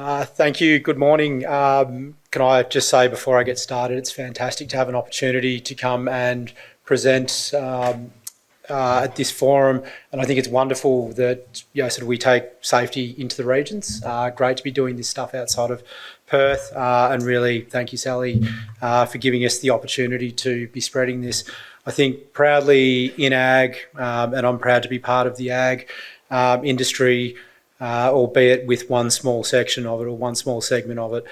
Thank you. Good morning. Can I just say before I get started, it's fantastic to have an opportunity to come and present at this forum, and I think it's wonderful that we take safety into the regions. Great to be doing this stuff outside of Perth, and really thank you, Sally, for giving us the opportunity to be spreading this. I think proudly in ag, and I'm proud to be part of the ag industry. Albeit with one small section of it or one small segment of it.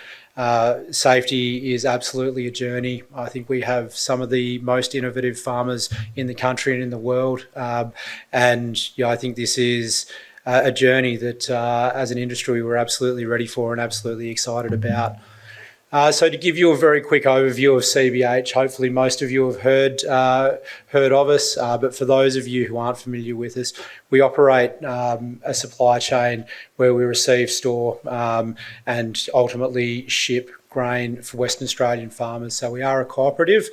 Safety is absolutely a journey. I think we have some of the most innovative farmers in the country and in the world. And I think this is a journey that as an industry we're absolutely ready for and absolutely excited about. So to give you a very quick overview of CBH, hopefully most of you have heard of us, but for those of you who aren't familiar with us, we operate a supply chain where we receive, store and ultimately ship grain for Western Australian farmers. So we are a cooperative,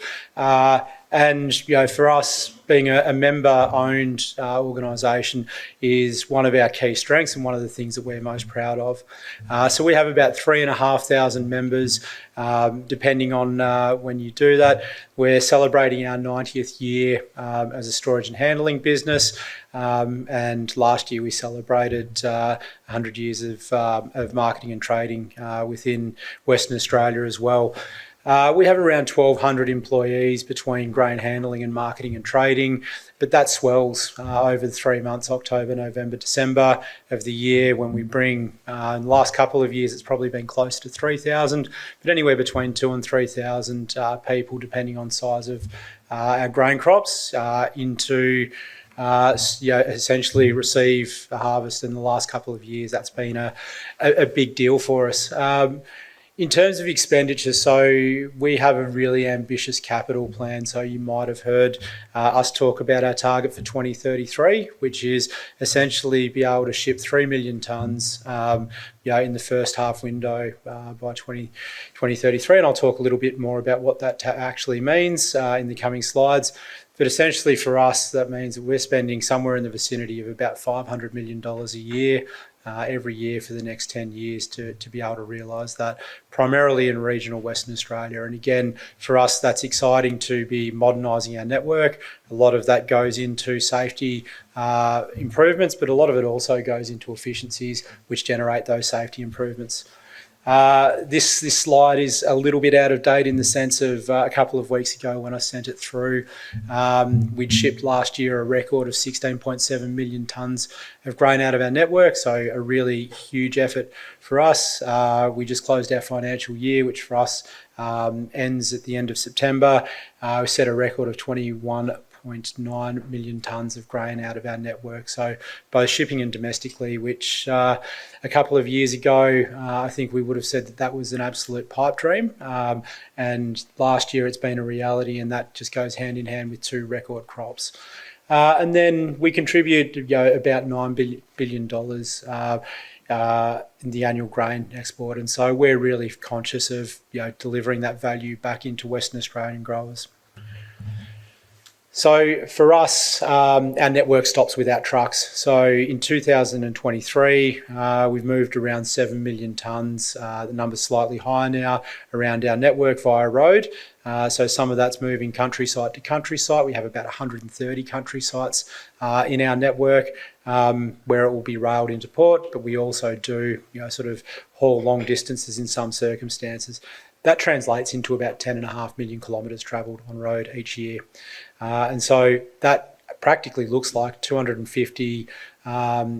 and for us, being a member-owned organisation is one of our key strengths and one of the things that we're most proud of. So we have about 3,500 members, depending on when you do that. We're celebrating our 90th year as a storage and handling business, and last year we celebrated 100 years of marketing and trading within Western Australia as well. We have around 1,200 employees between grain handling and marketing and trading, but that swells over the 3 months, October, November, December of the year, when we bring, in the last couple of years, it's probably been close to 3,000, but anywhere between 2,000 and 3,000 people, depending on size of our grain crops, into essentially receive a harvest in the last couple of years. That's been a big deal for us. In terms of expenditure, so we have a really ambitious capital plan. So you might have heard us talk about our target for 2033, which is essentially be able to ship 3 million tonnes in the first half window by 2033. And I'll talk a little bit more about what that actually means in the coming slides. But essentially for us, that means that we're spending somewhere in the vicinity of about $500 million a year every year for the next 10 years to be able to realise that, primarily in regional Western Australia. And again, for us, that's exciting to be modernising our network. A lot of that goes into safety improvements, but a lot of it also goes into efficiencies which generate those safety improvements. This slide is a little bit out of date in the sense of a couple of weeks ago when I sent it through, we'd shipped last year a record of 16.7 million tonnes of grain out of our network, so a really huge effort for us. We just closed our financial year, which for us ends at the end of September. We set a record of 21.9 million tonnes of grain out of our network, so both shipping and domestically, which a couple of years ago I think we would have said that was an absolute pipe dream, and last year it's been a reality, and that just goes hand in hand with 2 record crops. And then we contribute about $9 billion in the annual grain export, and so we're really conscious of delivering that value back into Western Australian growers. So for us, our network stops without trucks. So in 2023, we've moved around 7 million tonnes. The number's slightly higher now around our network via road. So some of that's moving countryside to countryside. We have about 130 country sites in our network where it will be railed into port, but we also do haul long distances in some circumstances. That translates into about 10.5 million kilometres travelled on road each year. And so that practically looks like 250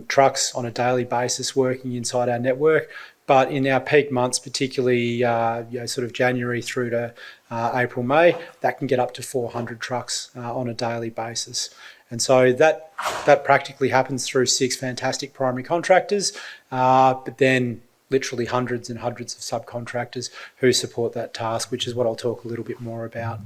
trucks on a daily basis working inside our network. But in our peak months, particularly January through to April, May, that can get up to 400 trucks on a daily basis. And so that practically happens through 6 fantastic primary contractors, but then literally hundreds and hundreds of subcontractors who support that task, which is what I'll talk a little bit more about.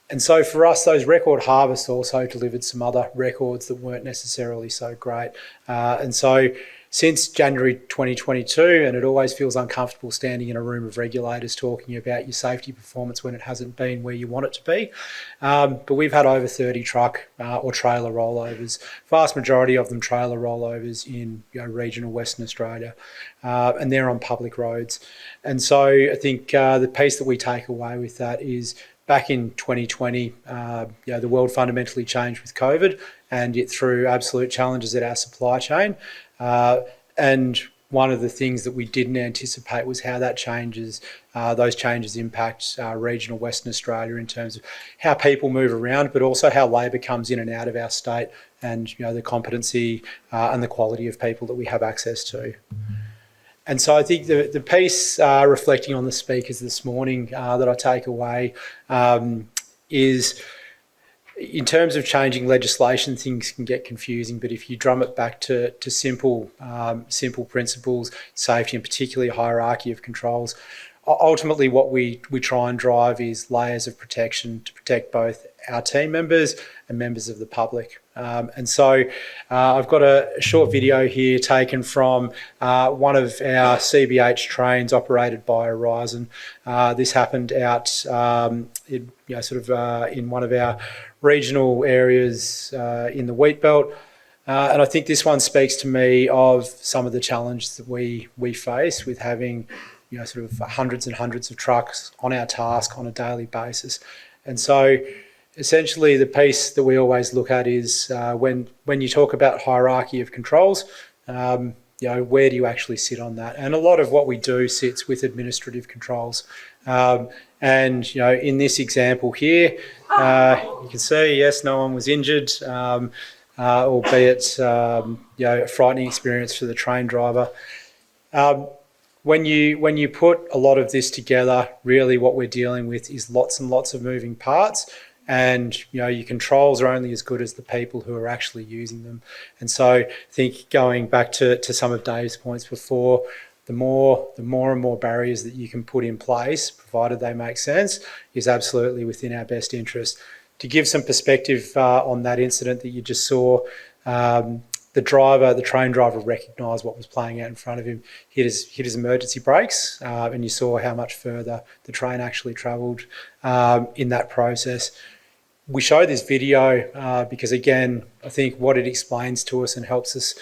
And so for us, those record harvests also delivered some other records that weren't necessarily so great. And so since January 2022, and it always feels uncomfortable standing in a room of regulators talking about your safety performance when it hasn't been where you want it to be. But we've had over 30 truck or trailer rollovers, vast majority of them trailer rollovers in regional Western Australia, and they're on public roads. And so I think the piece that we take away with that is back in 2020, the world fundamentally changed with COVID, and it threw absolute challenges at our supply chain. And one of the things that we didn't anticipate was how that those changes impact regional Western Australia in terms of how people move around, but also how labour comes in and out of our state, and the competency and the quality of people that we have access to. And so I think the piece reflecting on the speakers this morning that I take away is, in terms of changing legislation, things can get confusing, but if you drum it back to simple principles, safety, and particularly hierarchy of controls, ultimately what we try and drive is layers of protection to protect both our team members and members of the public. And so I've got a short video here taken from one of our CBH trains operated by Horizon. This happened out in one of our regional areas in the wheat belt. And I think this one speaks to me of some of the challenges that we face with having hundreds and hundreds of trucks on our task on a daily basis. And so essentially the piece that we always look at is when you talk about hierarchy of controls, where do you actually sit on that? And a lot of what we do sits with administrative controls. And in this example here, you can see, yes, no one was injured, albeit a frightening experience for the train driver. When you put a lot of this together, really what we're dealing with is lots and lots of moving parts, and your controls are only as good as the people who are actually using them. And so I think, going back to some of Dave's points before, the more and more barriers that you can put in place, provided they make sense, is absolutely within our best interest. To give some perspective on that incident that you just saw, the train driver recognised what was playing out in front of him, hit his emergency brakes, and you saw how much further the train actually travelled in that process. We show this video because, again, I think what it explains to us and helps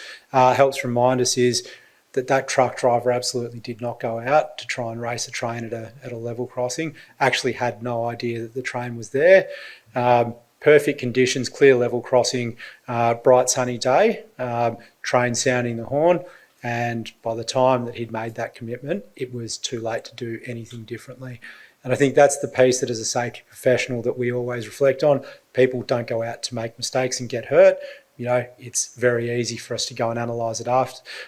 remind us is that truck driver absolutely did not go out to try and race a train at a level crossing, actually had no idea that the train was there. Perfect conditions, clear level crossing, bright sunny day, train sounding the horn, and by the time that he'd made that commitment, it was too late to do anything differently. And I think that's the piece that, as a safety professional, that we always reflect on. People don't go out to make mistakes and get hurt. It's very easy for us to go and analyse it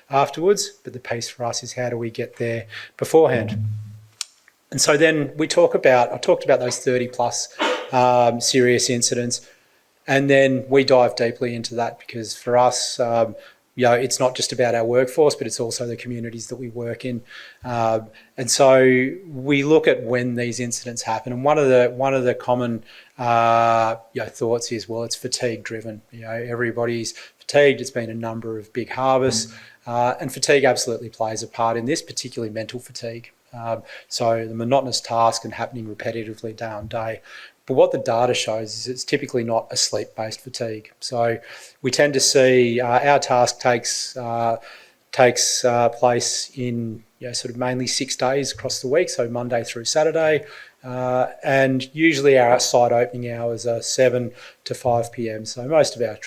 afterwards, but the piece for us is, how do we get there beforehand? And so then I talked about those 30 plus serious incidents, and then we dive deeply into that, because for us, it's not just about our workforce, but it's also the communities that we work in. And so we look at when these incidents happen, and one of the common thoughts is, well, it's fatigue driven. Everybody's fatigued. It's been a number of big harvests, and fatigue absolutely plays a part in this, particularly mental fatigue. So the monotonous task and happening repetitively day on day. But what the data shows is it's typically not a sleep-based fatigue. So we tend to see our task takes place in mainly 6 days across the week, so Monday through Saturday, and usually our site opening hours are 7 to 5 p.m. So most of our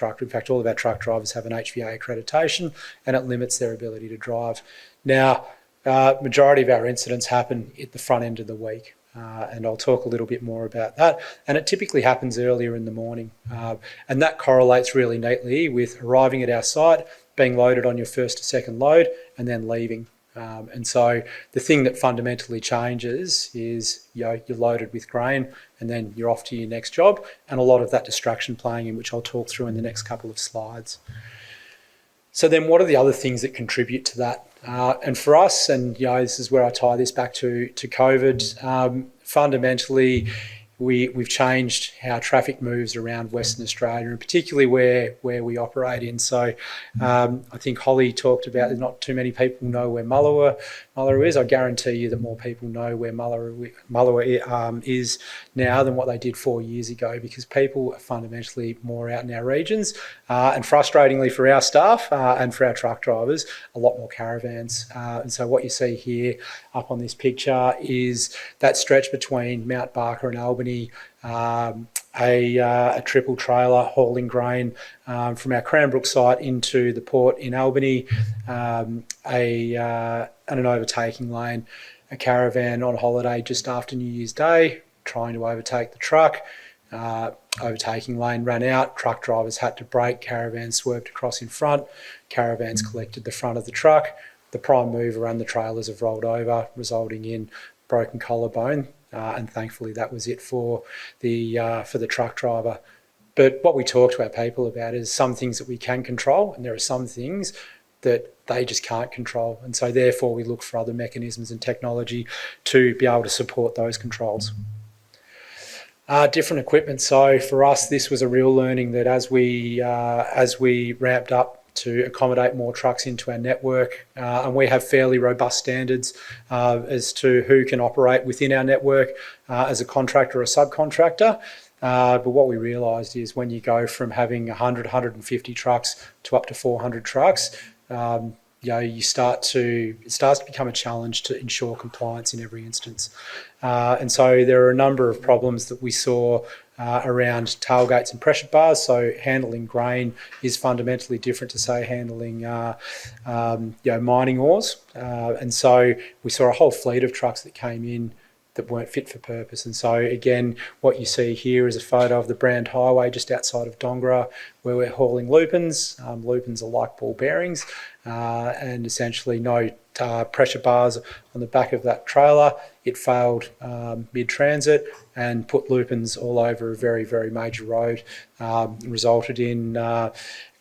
all of our truck drivers have an HVA accreditation, and it limits their ability to drive. Now, majority of our incidents happen at the front end of the week. And I'll talk a little bit more about that. And it typically happens earlier in the morning. And that correlates really neatly with arriving at our site, being loaded on your first or second load, and then leaving. And so the thing that fundamentally changes is you're loaded with grain, and then you're off to your next job, and a lot of that distraction playing in, which I'll talk through in the next couple of slides. So then what are the other things that contribute to that? And for us, and this is where I tie this back to COVID, fundamentally, we've changed how traffic moves around Western Australia, and particularly where we operate in. So I think Holly talked about that not too many people know where Mullera is. I guarantee you that more people know where Mullera is now than what they did 4 years ago, because people are fundamentally more out in our regions, and frustratingly for our staff and for our truck drivers, a lot more caravans. And so what you see here up on this picture is that stretch between Mount Barker and Albany, a triple trailer hauling grain from our Cranbrook site into the port in Albany, and an overtaking lane, a caravan on holiday just after New Year's Day, trying to overtake the truck. Overtaking lane ran out, truck drivers had to brake, caravan swerved across in front, caravans collected the front of the truck, the prime mover and the trailers have rolled over, resulting in broken collarbone, and thankfully that was it for the truck driver. But what we talk to our people about is some things that we can control, and there are some things that they just can't control, and so therefore we look for other mechanisms and technology to be able to support those controls. Different equipment. So for us, this was a real learning that as we ramped up to accommodate more trucks into our network, and we have fairly robust standards as to who can operate within our network as a contractor or a subcontractor. But what we realised is when you go from having 100, 150 trucks to up to 400 trucks, it starts to become a challenge to ensure compliance in every instance. And so there are a number of problems that we saw around tailgates and pressure bars. So handling grain is fundamentally different to, say, handling mining ores. And so we saw a whole fleet of trucks that came in that weren't fit for purpose. And so again, what you see here is a photo of the Brand Highway just outside of Dongara, where we're hauling lupins. Lupins are like ball bearings, and essentially no pressure bars on the back of that trailer. It failed mid-transit and put lupins all over a very, very major road, resulted in a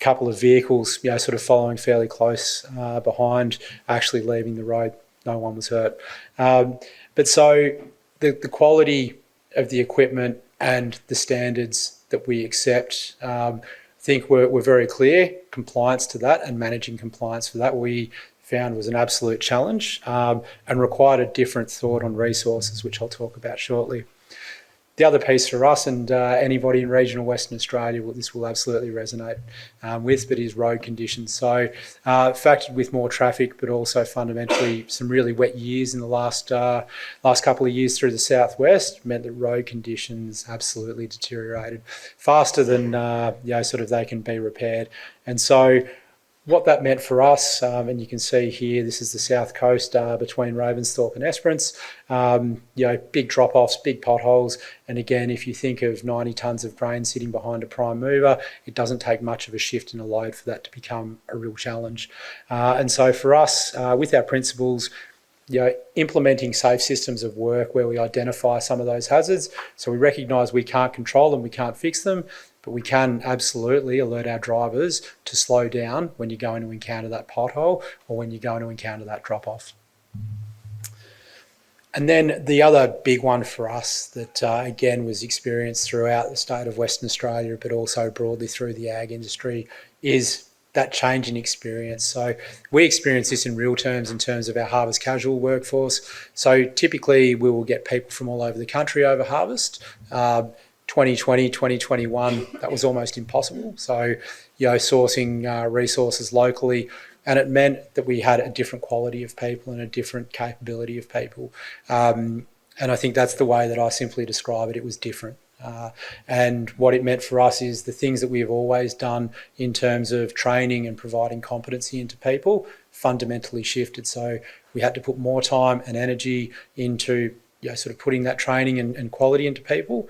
couple of vehicles, sort of following fairly close behind, actually leaving the road. No one was hurt. But so the quality of the equipment and the standards that we accept, I think we're very clear. Compliance to that and managing compliance for that, we found was an absolute challenge, and required a different thought on resources, which I'll talk about shortly. The other piece for us, and anybody in regional Western Australia, this will absolutely resonate with, but is road conditions. So factored with more traffic, but also fundamentally some really wet years in the last couple of years through the southwest, meant that road conditions absolutely deteriorated faster than they can be repaired. And so what that meant for us, and you can see here, this is the south coast between Ravensthorpe and Esperance, big drop-offs, big potholes, and again, if you think of 90 tonnes of grain sitting behind a prime mover, it doesn't take much of a shift in a load for that to become a real challenge. And so for us, with our principles, implementing safe systems of work where we identify some of those hazards, so we recognise we can't control them, we can't fix them, but we can absolutely alert our drivers to slow down when you're going to encounter that pothole or when you're going to encounter that drop-off. And then the other big one for us that, again, was experienced throughout the state of Western Australia, but also broadly through the ag industry, is that change in experience. So we experience this in real terms in terms of our harvest casual workforce. So typically we will get people from all over the country over harvest. 2020, 2021, that was almost impossible. So, sourcing resources locally, and it meant that we had a different quality of people and a different capability of people. And I think that's the way that I simply describe it. It was different. And what it meant for us is the things that we've always done in terms of training and providing competency into people fundamentally shifted. So we had to put more time and energy into putting that training and quality into people.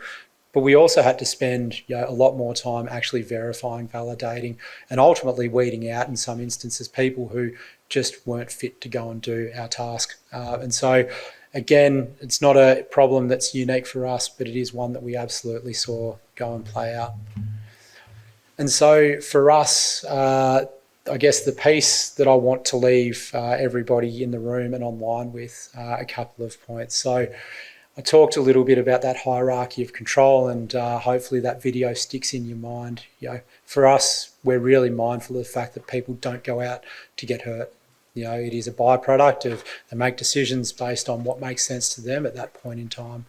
But we also had to spend a lot more time actually verifying, validating, and ultimately weeding out, in some instances, people who just weren't fit to go and do our task. And so, again, it's not a problem that's unique for us, but it is one that we absolutely saw go and play out. And so for us, I guess the piece that I want to leave everybody in the room and online with a couple of points. So I talked a little bit about that hierarchy of control, and hopefully that video sticks in your mind. For us, we're really mindful of the fact that people don't go out to get hurt. It is a byproduct of they make decisions based on what makes sense to them at that point in time.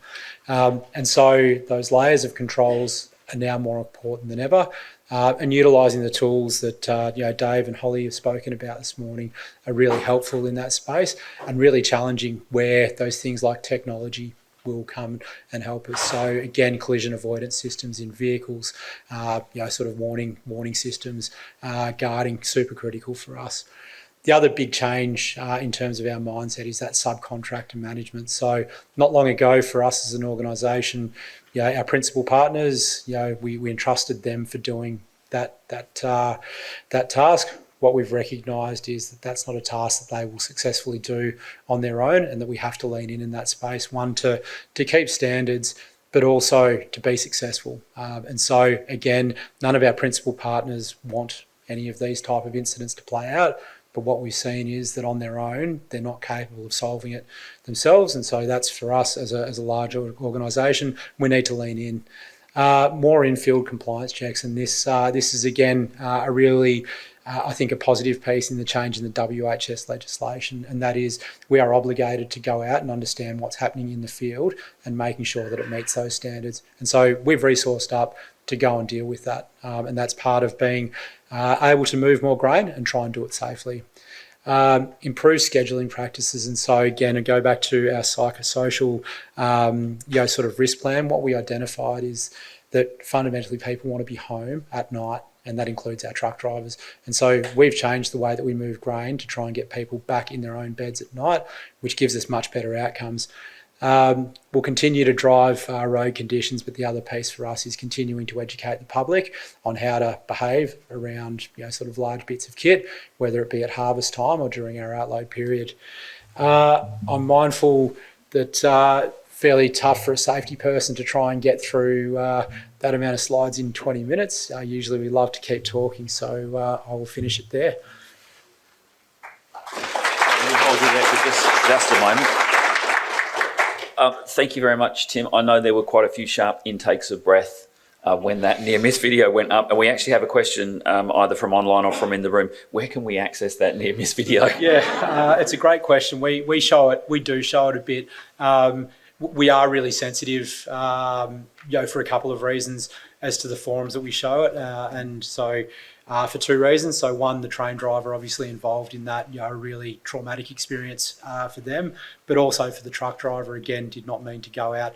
And so those layers of controls are now more important than ever. And utilising the tools that Dave and Holly have spoken about this morning are really helpful in that space, and really challenging where those things like technology will come and help us. So again, collision avoidance systems in vehicles, sort of warning systems, guarding, super critical for us. The other big change in terms of our mindset is that subcontractor management. So not long ago for us as an organisation, our principal partners, we entrusted them for doing that task. What we've recognised is that that's not a task that they will successfully do on their own, and that we have to lean in that space, one, to keep standards, but also to be successful. And so again, none of our principal partners want any of these type of incidents to play out. But what we've seen is that on their own, they're not capable of solving it themselves. And so that's for us as a larger organisation, we need to lean in. More in-field compliance checks. And this is, again, a really, I think, a positive piece in the change in the WHS legislation. And that is we are obligated to go out and understand what's happening in the field and making sure that it meets those standards. And so we've resourced up to go and deal with that. And that's part of being able to move more grain and try and do it safely. Improve scheduling practices. And so again, I go back to our psychosocial sort of risk plan. What we identified is that fundamentally people want to be home at night, and that includes our truck drivers. And so we've changed the way that we move grain to try and get people back in their own beds at night, which gives us much better outcomes. We'll continue to drive road conditions, but the other piece for us is continuing to educate the public on how to behave around sort of large bits of kit, whether it be at harvest time or during our outload period. I'm mindful that fairly tough for a safety person to try and get through that amount of slides in 20 minutes. Usually we love to keep talking, so I will finish it there. We'll hold you there for just a moment. Thank you very much, Tim. I know there were quite a few sharp intakes of breath when that near-miss video went up. And we actually have a question either from online or from in the room. Where can we access that near-miss video? Yeah, it's a great question. We show it. We do show it a bit. We are really sensitive, for a couple of reasons as to the forums that we show it. And so for two reasons. So one, the train driver obviously involved in that, a really traumatic experience for them, but also for the truck driver, again, did not mean to go out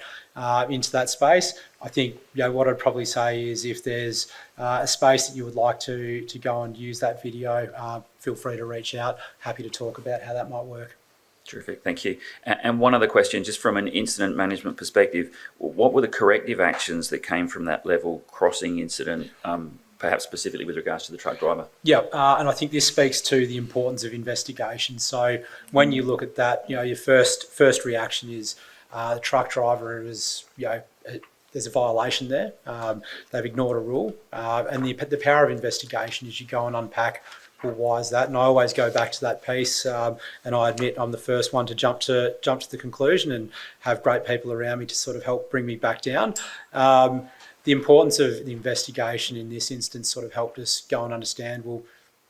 into that space. I think, what I'd probably say is if there's a space that you would like to go and use that video, feel free to reach out. Happy to talk about how that might work. Terrific, thank you. And one other question, just from an incident management perspective, what were the corrective actions that came from that level crossing incident, perhaps specifically with regards to the truck driver? Yeah, and I think this speaks to the importance of investigation. So when you look at that, your first reaction is the truck driver is, there's a violation there. They've ignored a rule, and the power of investigation is you go and unpack, well, why is that? And I always go back to that piece, and I admit I'm the first one to jump to the conclusion and have great people around me to sort of help bring me back down. The importance of the investigation in this instance sort of helped us go and understand,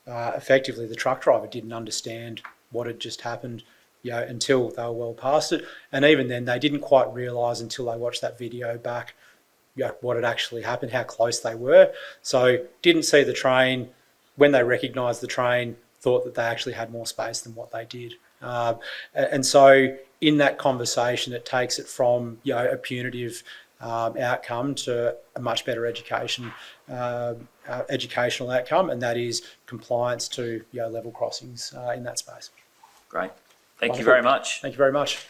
effectively the truck driver didn't understand what had just happened, until they were well past it. And even then, they didn't quite realise until they watched that video back, what had actually happened, how close they were. So didn't see the train. When they recognised the train, thought that they actually had more space than what they did. And so in that conversation, it takes it from, a punitive outcome to a much better educational outcome, and that is compliance to level crossings in that space. Great. Thank you very much. Thank you very much.